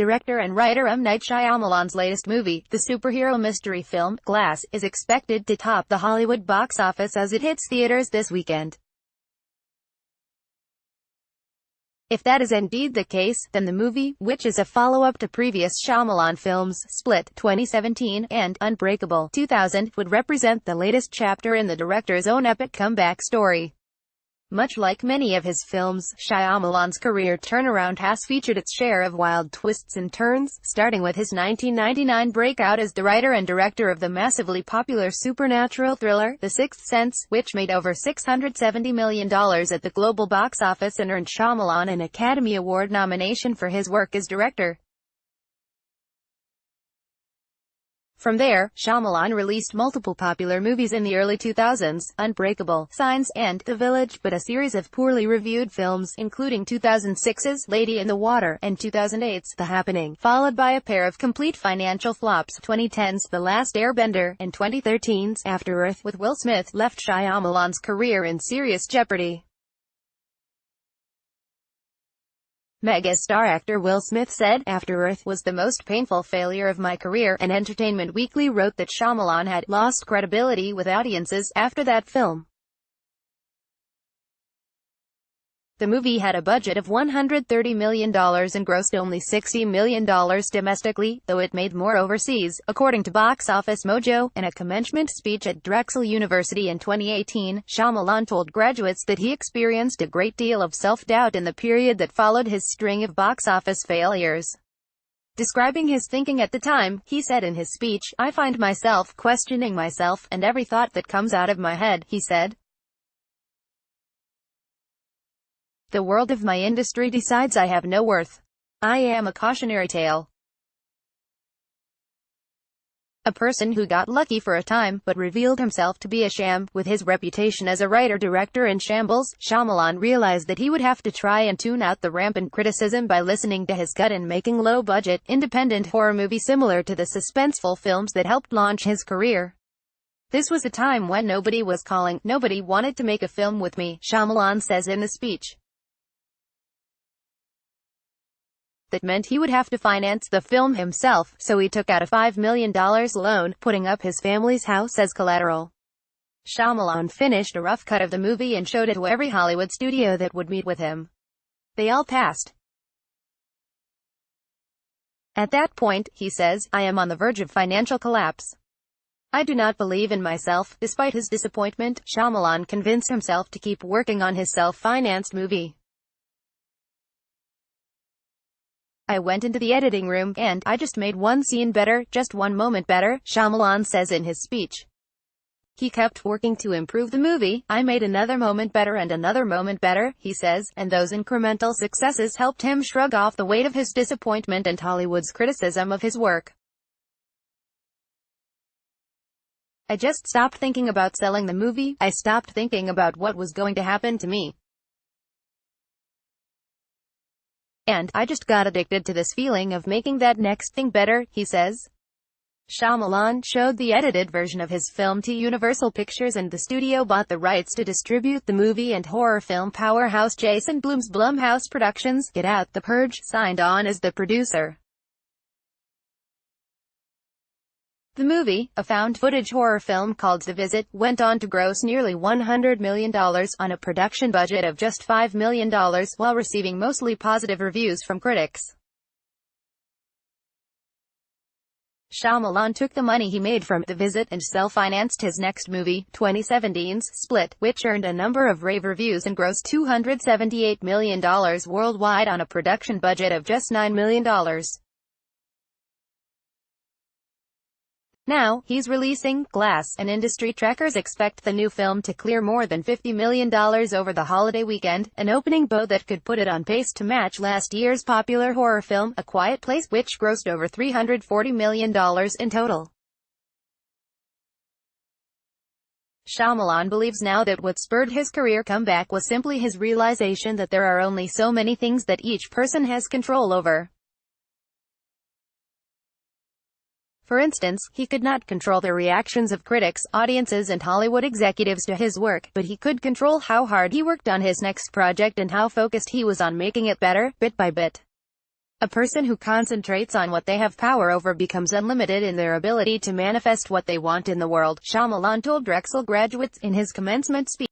Director and writer M. Night Shyamalan's latest movie, the superhero mystery film, Glass, is expected to top the Hollywood box office as it hits theaters this weekend. If that is indeed the case, then the movie, which is a follow-up to previous Shyamalan films, Split, 2017, and Unbreakable, 2000, would represent the latest chapter in the director's own epic comeback story. Much like many of his films, Shyamalan's career turnaround has featured its share of wild twists and turns, starting with his 1999 breakout as the writer and director of the massively popular supernatural thriller, The Sixth Sense, which made over $670 million at the global box office and earned Shyamalan an Academy Award nomination for his work as director. From there, Shyamalan released multiple popular movies in the early 2000s, Unbreakable, Signs, and The Village, but a series of poorly reviewed films, including 2006's Lady in the Water, and 2008's The Happening, followed by a pair of complete financial flops, 2010's The Last Airbender, and 2013's After Earth, with Will Smith, left Shyamalan's career in serious jeopardy. Mega-star actor Will Smith said, "After Earth was the most painful failure of my career," and Entertainment Weekly wrote that Shyamalan had lost credibility with audiences after that film. The movie had a budget of $130 million and grossed only $60 million domestically, though it made more overseas, according to Box Office Mojo. In a commencement speech at Drexel University in 2018, Shyamalan told graduates that he experienced a great deal of self-doubt in the period that followed his string of box office failures. Describing his thinking at the time, he said in his speech, "I find myself questioning myself, and every thought that comes out of my head," he said. "The world of my industry decides I have no worth. I am a cautionary tale. A person who got lucky for a time, but revealed himself to be a sham." With his reputation as a writer-director in shambles, Shyamalan realized that he would have to try and tune out the rampant criticism by listening to his gut and making low-budget, independent horror movies similar to the suspenseful films that helped launch his career. "This was a time when nobody was calling, nobody wanted to make a film with me," Shyamalan says in the speech. That meant he would have to finance the film himself, so he took out a $5 million loan, putting up his family's house as collateral. Shyamalan finished a rough cut of the movie and showed it to every Hollywood studio that would meet with him. They all passed. "At that point," he says, "I am on the verge of financial collapse. I do not believe in myself." Despite his disappointment, Shyamalan convinced himself to keep working on his self-financed movie. "I went into the editing room, and I just made one scene better, just one moment better," Shyamalan says in his speech. He kept working to improve the movie. "I made another moment better and another moment better," he says, and those incremental successes helped him shrug off the weight of his disappointment and Hollywood's criticism of his work. "I just stopped thinking about selling the movie. I stopped thinking about what was going to happen to me. And I just got addicted to this feeling of making that next thing better," he says. Shyamalan showed the edited version of his film to Universal Pictures, and the studio bought the rights to distribute the movie, and horror film powerhouse Jason Blum's Blumhouse Productions, Get Out, The Purge, signed on as the producer. The movie, a found-footage horror film called The Visit, went on to gross nearly $100 million, on a production budget of just $5 million, while receiving mostly positive reviews from critics. Shyamalan took the money he made from The Visit and self-financed his next movie, 2017's Split, which earned a number of rave reviews and grossed $278 million worldwide on a production budget of just $9 million. Now, he's releasing Glass, and industry trackers expect the new film to clear more than $50 million over the holiday weekend, an opening bow that could put it on pace to match last year's popular horror film, A Quiet Place, which grossed over $340 million in total. Shyamalan believes now that what spurred his career comeback was simply his realization that there are only so many things that each person has control over. For instance, he could not control the reactions of critics, audiences and Hollywood executives to his work, but he could control how hard he worked on his next project and how focused he was on making it better, bit by bit. A person who concentrates on what they have power over becomes unlimited in their ability to manifest what they want in the world, Shyamalan told Drexel graduates in his commencement speech.